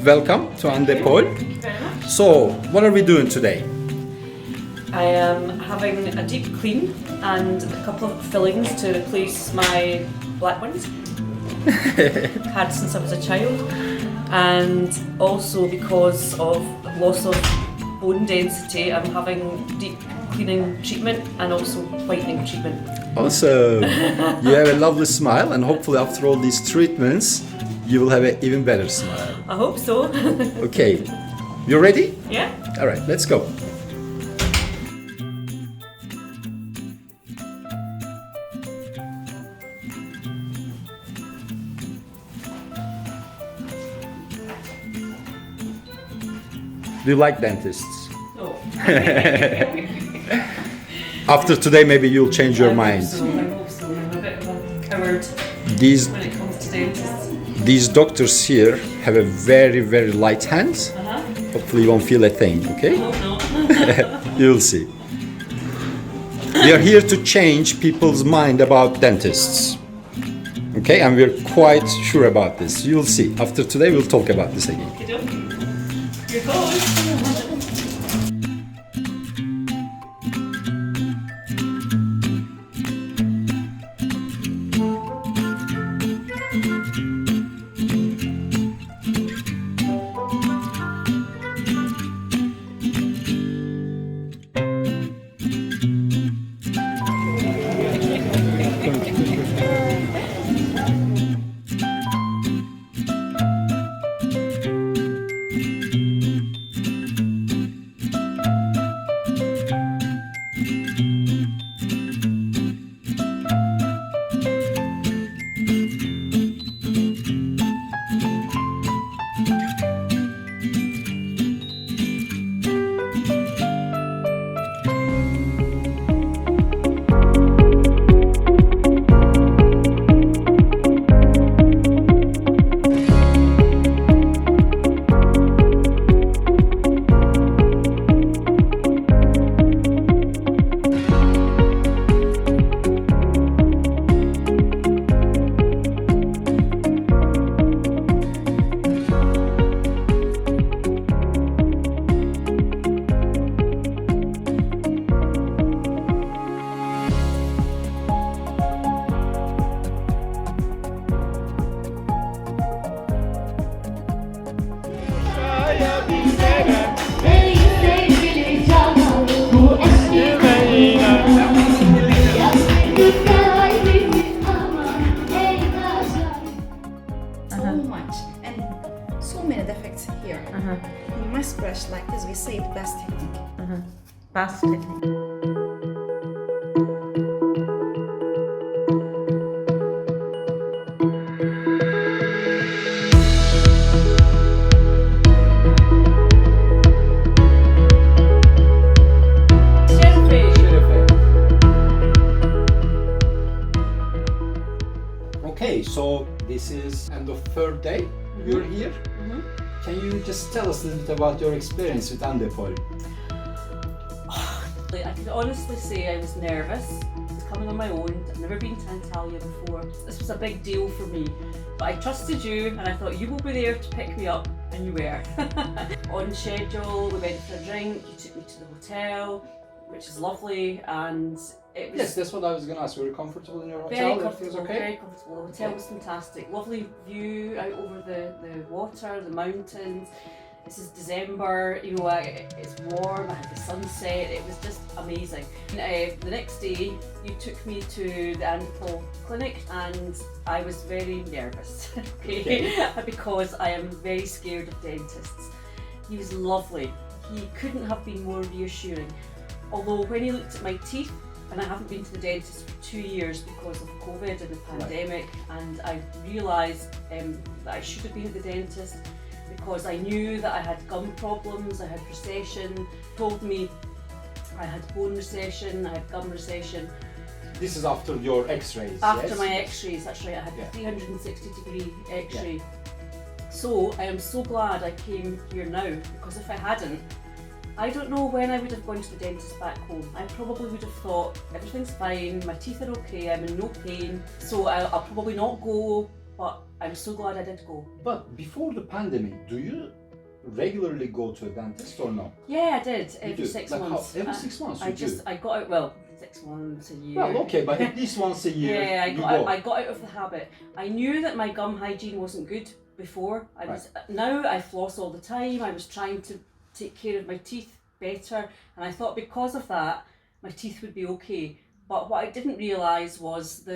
welcome to Andepol. Thank you very much. So, what are we doing today? I am having a deep clean and a couple of fillings to replace my black ones. Had since I was a child, and also because of loss of bone density, I'm having deep cleaning treatment and also whitening treatment. Awesome! You have a lovely smile, and hopefully after all these treatments, you will have an even better smile. I hope so. Okay, you ready? Yeah? Alright, let's go. Do you like dentists? Oh. After today, maybe you'll change your mind. I hope so. I'm a bit of a coward These when it comes to dentists. these doctors here have a very, very light hand. Hopefully you won't feel a thing, okay? I hope not. You'll see. We are here to change people's mind about dentists. Okay, and we're quite sure about this. You'll see. After today, we'll talk about this again. Okey-dokey. Here goes. Ey sevgili canan, bu eski so much and so many defects here. You must brush like this. We say it best technique. Fast technique. Okay, so this is end of third day. You're here. Can you just tell us a little bit about your experience with Andepol? I can honestly say I was nervous. I was coming on my own. I've never been to Antalya before. This was a big deal for me. But I trusted you and I thought you will be there to pick me up, and you were. On schedule, we went for a drink, you took me to the hotel, which is lovely, and it was Yes, that's what I was going to ask. Were you comfortable in your hotel? very Everything's comfortable, okay? very comfortable. The hotel was fantastic. Lovely view out over the water, the mountains. This is December, you know, it's warm, I had the sunset, it was just amazing. And, the next day, you took me to the Andepol clinic and I was very nervous, okay? Because I am very scared of dentists. He was lovely. He couldn't have been more reassuring. Although when he looked at my teeth, and I haven't been to the dentist for 2 years because of COVID and the pandemic, and I realised that I should have been at the dentist because I knew that I had gum problems, I had recession, told me I had bone recession, I had gum recession. This is after your x-rays, After yes? my x-rays, that's right, I had a 360-degree x-ray. So I am so glad I came here now, because if I hadn't, I don't know when I would have gone to the dentist back home. I probably would have thought, everything's fine, my teeth are okay, I'm in no pain, so I'll probably not go but I'm so glad I did go. But before the pandemic, do you regularly go to a dentist or no? Yeah, I did every do? 6 Like months. every 6 months you do? I got out, well, 6 months, a year. Well, okay, but at least once a year. Yeah, you go. I got out of the habit. I knew that my gum hygiene wasn't good before. Now I floss all the time. I was trying to take care of my teeth better, and I thought because of that my teeth would be okay. But what I didn't realise was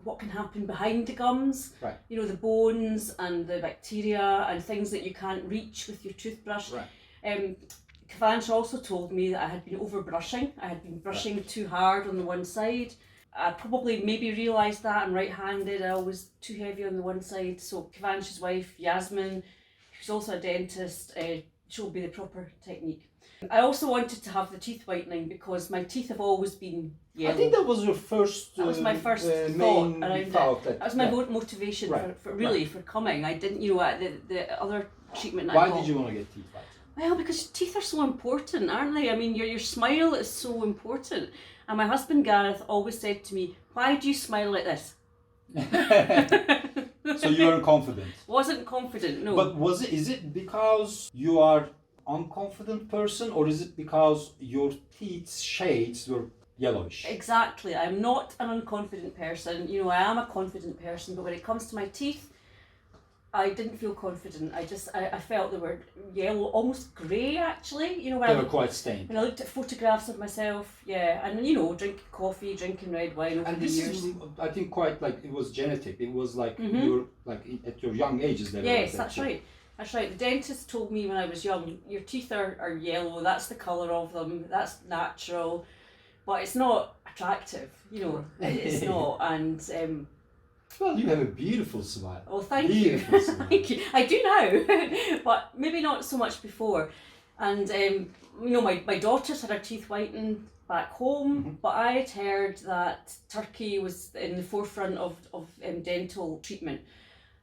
what can happen behind the gums. Right. You know, the bones and the bacteria and things that you can't reach with your toothbrush. Right. Kavanch also told me that I had been over brushing. I had been brushing too hard on the one side. I probably maybe realised that. I'm right-handed. I was too heavy on the one side. So Kavanch's wife, Yasmin, who's also a dentist, showed me the proper technique. I also wanted to have the teeth whitening because my teeth have always been yellow. I think that was your first. That was my first thought main around thought. it. That was my motivation for coming. I didn't, the other treatment. Why did you want to get teeth whitening? Well, because teeth are so important, aren't they? I mean, your smile is so important. And my husband Gareth always said to me, "Why do you smile like this?" So you weren't confident. Wasn't confident, no. But is it because you are unconfident person, or is it because your teeth shades were yellowish? Exactly. I'm not an unconfident person. You know, I am a confident person, but when it comes to my teeth, I didn't feel confident. I felt they were yellow, almost grey actually. You know, They were quite stained. When I looked at photographs of myself, yeah, and drinking coffee, drinking red wine over And the this years. is, I think, quite like it was genetic. It was like Mm-hmm. you were like at your young ages. Yes, that's right. That's right. The dentist told me when I was young, your teeth are yellow. That's the colour of them. That's natural, but it's not attractive. You know, it's not. And well, you have a beautiful smile. oh, thank Beautiful you. smile. Thank you. I do now, but maybe not so much before. And my daughters had her teeth whitened back home, but I had heard that Turkey was in the forefront of dental treatment,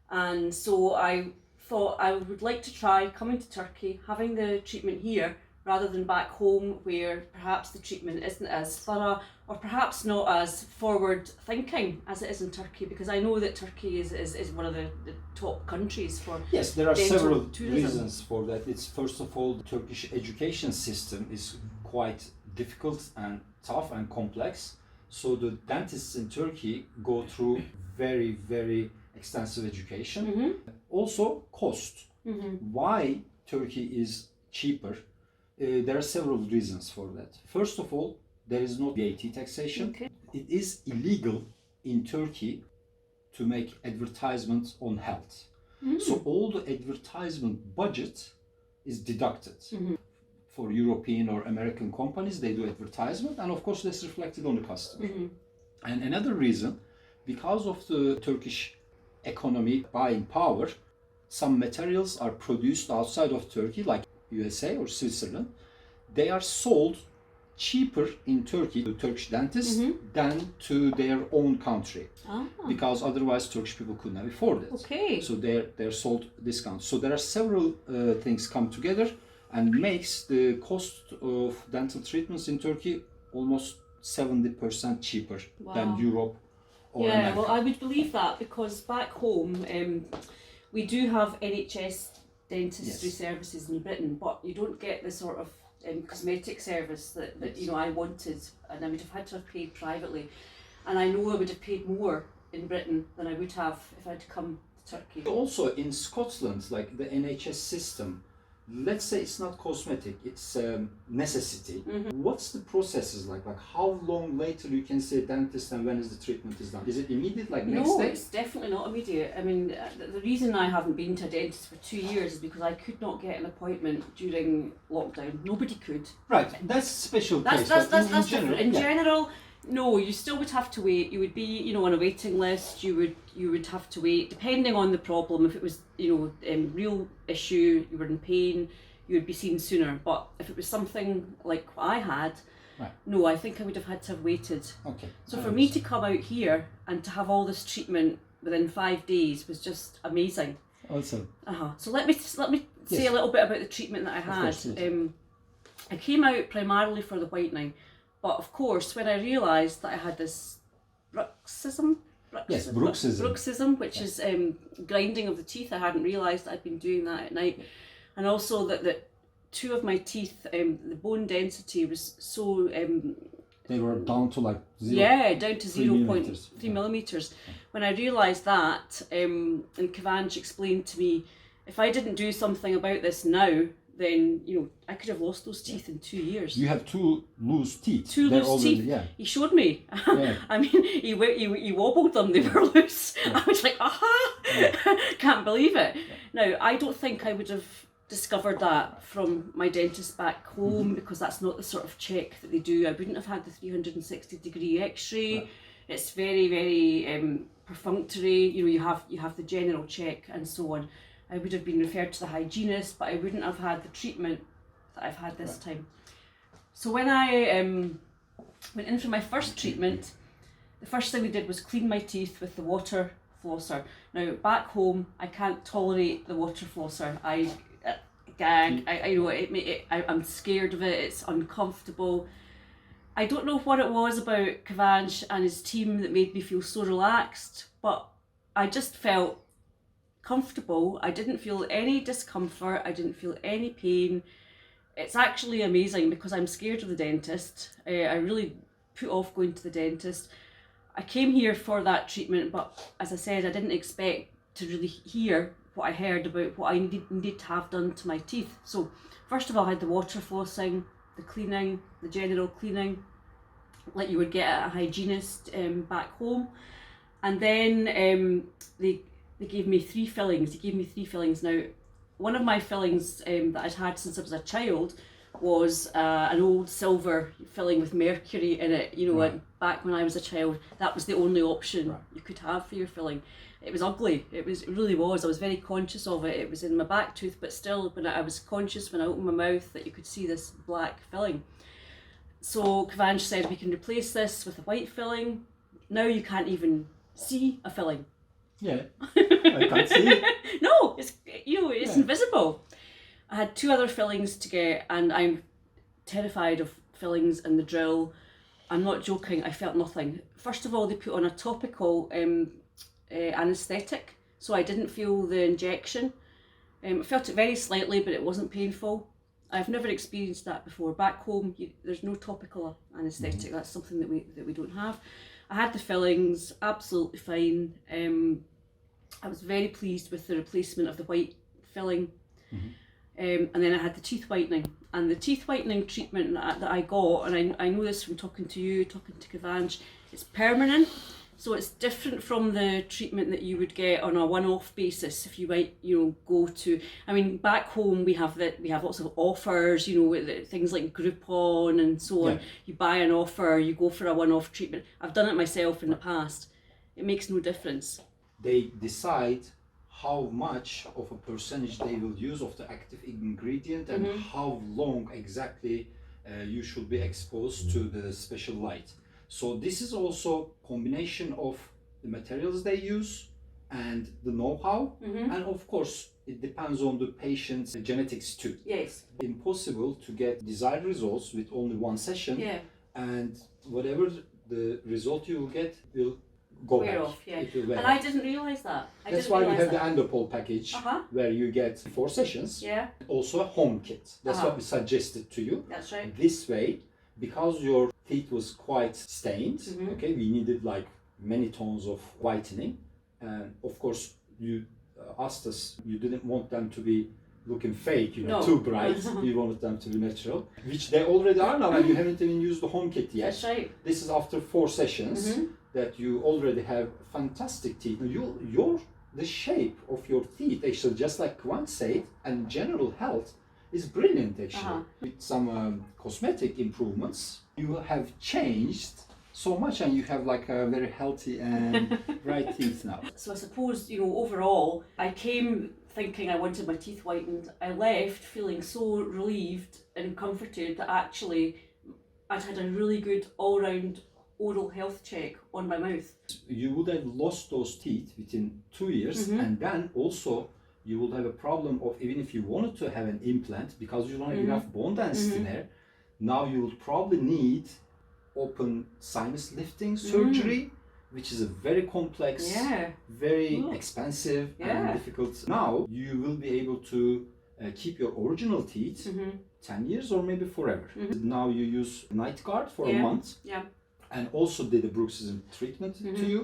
and so I thought I would like to try coming to Turkey, having the treatment here rather than back home where perhaps the treatment isn't as thorough or perhaps not as forward thinking as it is in Turkey, because I know that Turkey is one of the top countries for Yes, there are dental several tourism. reasons for that. It's first of all, the Turkish education system is quite difficult and tough and complex. So the dentists in Turkey go through very, very extensive education. Mm-hmm. Also, cost. Mm-hmm. Why Turkey is cheaper? There are several reasons for that. First of all, there is no VAT taxation. Okay. It is illegal in Turkey to make advertisements on health. So all the advertisement budget is deducted. For European or American companies, they do advertisement, and of course that's reflected on the customer. And another reason, because of the Turkish economy buying power, some materials are produced outside of Turkey, like USA or Switzerland. They are sold cheaper in Turkey to Turkish dentists than to their own country, because otherwise Turkish people could not afford it. Okay. So they're sold discounts. So there are several things come together and makes the cost of dental treatments in Turkey almost 70% cheaper than Europe or Yeah, America. well, I would believe that because back home we do have NHS dentistry services in Britain, but you don't get the sort of cosmetic service that I wanted, and I would have had to have paid privately, and I know I would have paid more in Britain than I would have if I'd come to Turkey. Also in Scotland, like the NHS system, let's say it's not cosmetic, it's necessity. What's the processes like? Like how long later you can see a dentist and when is the treatment is done? Is it immediate, like next No, day? it's definitely not immediate. I mean, the reason I haven't been to a dentist for 2 years is because I could not get an appointment during lockdown. Nobody could. Right, that's a special case. That's but in different. general, In general, no, you still would have to wait. You would be, on a waiting list. You would have to wait, depending on the problem. If it was, real issue, you were in pain, you would be seen sooner. But if it was something like what I had, no, I think I would have had to have waited. Okay. So for me to come out here and to have all this treatment within 5 days was just amazing. Awesome. So let me say a little bit about the treatment that I had. Of course, I came out primarily for the whitening, but of course when I realised that I had this bruxism, Yes, bruxism. Bruxism, which is grinding of the teeth. I hadn't realised I'd been doing that at night. And also that two of my teeth, the bone density was so... they were down to like zero. Yeah, down to 3 millimeters. When I realised that, and Kavanch explained to me, if I didn't do something about this now, then I could have lost those teeth in 2 years. You have two loose teeth. Two They're loose already, teeth. Yeah. He showed me. Yeah. I mean, he wobbled them. They were loose. Yeah. I was like, aha! Yeah. Can't believe it. Now, I don't think I would have discovered that from my dentist back home, because that's not the sort of check that they do. I wouldn't have had the 360-degree X-ray. Right. It's very, very perfunctory. You have the general check and so on. I would have been referred to the hygienist, but I wouldn't have had the treatment that I've had this time. So when I went in for my first treatment, the first thing we did was clean my teeth with the water flosser. Now back home, I can't tolerate the water flosser. I gag. I'm scared of it. It's uncomfortable. I don't know what it was about Kavanch and his team that made me feel so relaxed, but I just felt comfortable. I didn't feel any discomfort. I didn't feel any pain. It's actually amazing because I'm scared of the dentist. I really put off going to the dentist. I came here for that treatment, but as I said, I didn't expect to really hear what I heard about what I needed to have done to my teeth. So first of all, I had the water flossing, the cleaning, the general cleaning, like you would get at a hygienist back home. And then they gave me 3 fillings. They gave me 3 fillings. Now, one of my fillings that I'd had since I was a child was an old silver filling with mercury in it. Right. Back when I was a child, that was the only option Right. you could have for your filling. It was ugly. It really was. I was very conscious of it. It was in my back tooth, but still, when I was conscious when I opened my mouth that you could see this black filling. So Kavanch said we can replace this with a white filling. Now you can't even see a filling. Yeah. I can't see it. No, it's invisible. I had 2 other fillings to get, and I'm terrified of fillings and the drill. I'm not joking. I felt nothing. First of all, they put on a topical anaesthetic, so I didn't feel the injection. I felt it very slightly, but it wasn't painful. I've never experienced that before. Back home, there's no topical anaesthetic. That's something that we don't have. I had the fillings, absolutely fine. I was very pleased with the replacement of the white filling. And then I had the teeth whitening. And the teeth whitening treatment that I got, and I know this from talking to you, talking to Kavanch, it's permanent. So it's different from the treatment that you would get on a one-off basis if you might, go to. I mean, back home we have lots of offers, things like Groupon and so on. Yeah. You buy an offer, you go for a one-off treatment. I've done it myself in the past. It makes no difference. They decide how much of a percentage they will use of the active ingredient and how long exactly you should be exposed to the special light. So this is also combination of the materials they use and the know-how, and of course it depends on the patient's genetics too. Yes. Impossible to get desired results with only one session, and whatever the result you will get will go Wear back. off, yeah. It will wear And off. I didn't realise that. That's why we have the Andepol package, Uh-huh. where you get 4 sessions, Yeah, also a home kit. That's what we suggested to you. that's right. This way, because your teeth was quite stained, okay, we needed like many tones of whitening, and of course you asked us, you didn't want them to be looking fake, No. too bright. You wanted them to be natural, which they already are now, and you haven't even used the home kit yet. That's right. This is after 4 sessions that you already have fantastic teeth. The shape of your teeth, actually, just like Kwan said, and general health is brilliant actually. With some cosmetic improvements, you have changed so much, and you have like a very healthy and bright teeth now. So I suppose, overall, I came thinking I wanted my teeth whitened. I left feeling so relieved and comforted that actually I'd had a really good all-round oral health check on my mouth. You would have lost those teeth within 2 years, and then also you would have a problem of, even if you wanted to have an implant, because you don't have enough bone density there, now you will probably need open sinus lifting surgery, which is a very complex, Yeah. very Oh. expensive Yeah. and difficult. Now you will be able to keep your original teeth 10 years or maybe forever. Now you use night guard for a Yeah. month Yeah. and also did a bruxism treatment to you.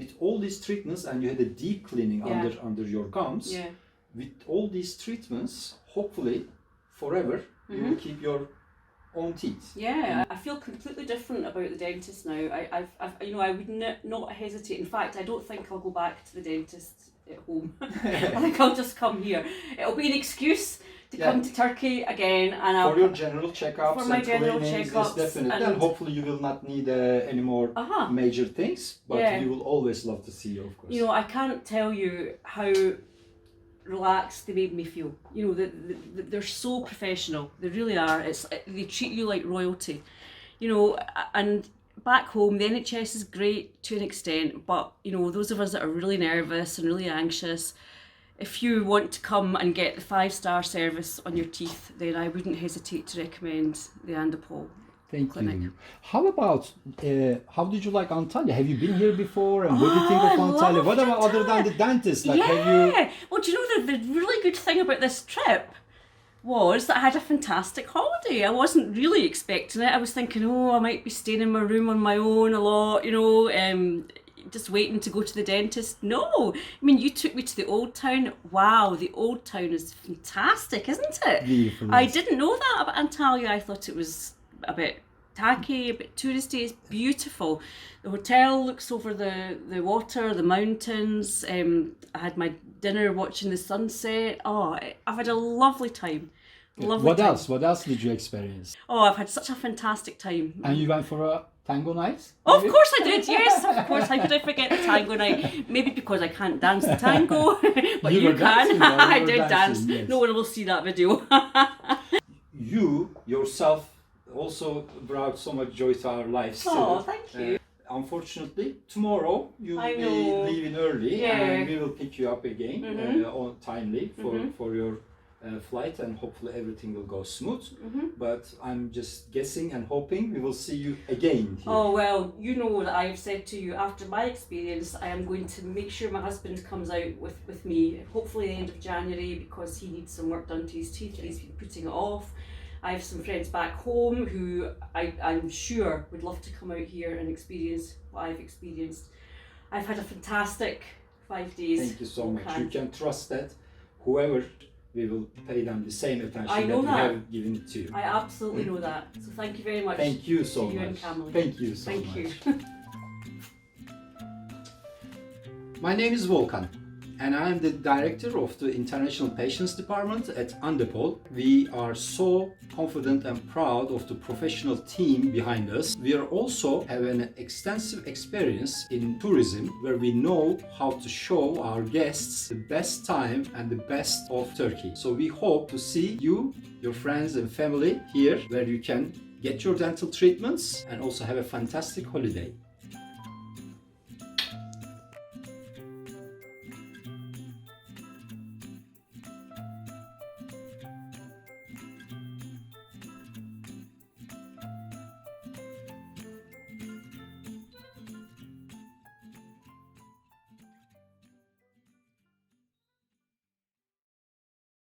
With all these treatments, and you had a deep cleaning Yeah. under your gums. Yeah. With all these treatments, hopefully forever you will keep your own teeth. Yeah, I feel completely different about the dentist now. I would not hesitate. In fact, I don't think I'll go back to the dentist at home. I think I'll just come here. It'll be an excuse to come to Turkey again, and I'll for your general checkups for my and general cleanings, checkups, yes, definitely. And hopefully you will not need any more major things, but Yeah. we will always love to see you, of course. You know, I can't tell you how relaxed they made me feel. You know, they're so professional. They really are. They treat you like royalty. You know, and back home the NHS is great to an extent, but you know, those of us that are really nervous and really anxious, if you want to come and get the 5-star service on your teeth, then I wouldn't hesitate to recommend the Andepol. Thank clinic. you. How about, how did you like Antalya? Have you been here before? And what do you think of I Antalya? loved What about other than the dentist? Like, have you... Yeah. Well, do you know the really good thing about this trip was that I had a fantastic holiday. I wasn't really expecting it. I was thinking, oh, I might be staying in my room on my own a lot, you know, just waiting to go to the dentist. No, I mean, you took me to the Old Town. Wow, the Old Town is fantastic, isn't it? Beautiful, I yes. didn't know that about Antalya. I thought it was a bit tacky, a bit touristy. It's beautiful. The hotel looks over the water, the mountains. I had my dinner watching the sunset. Oh, I've had a lovely time. Lovely What time. else? What else did you experience? Oh, I've had such a fantastic time. And you went for a tango night? Oh, of course I did, yes, of course. How could I forget the tango night? Maybe because I can't dance the tango, but You you, were can. dancing, though. You I were did dancing, dance. yes. No one will see that video. You yourself also brought so much joy to our lives. Oh, too. thank you. Unfortunately, tomorrow you I will be know. leaving early, Yeah. and we will pick you up again on timely for your flight, and hopefully everything will go smooth. But I'm just guessing and hoping we will see you again here. Oh, well, you know that I've said to you, after my experience, I am going to make sure my husband comes out with me, hopefully the end of January, because he needs some work done to his teeth. He's been putting it off. I have some friends back home who I'm sure would love to come out here and experience what I've experienced. I've had a fantastic 5 days. Thank you so much. Okay. You can trust that whoever, we will pay them the same attention I know that we that. have given it to you. I absolutely know that. So thank you very much. Thank you so to you much. and Camille. Thank you so Thank much. you. My name is Volkan, and I am the director of the International Patients Department at Andepol. We are so confident and proud of the professional team behind us. We are also have an extensive experience in tourism, where we know how to show our guests the best time and the best of Turkey. So we hope to see you, your friends and family here, where you can get your dental treatments and also have a fantastic holiday.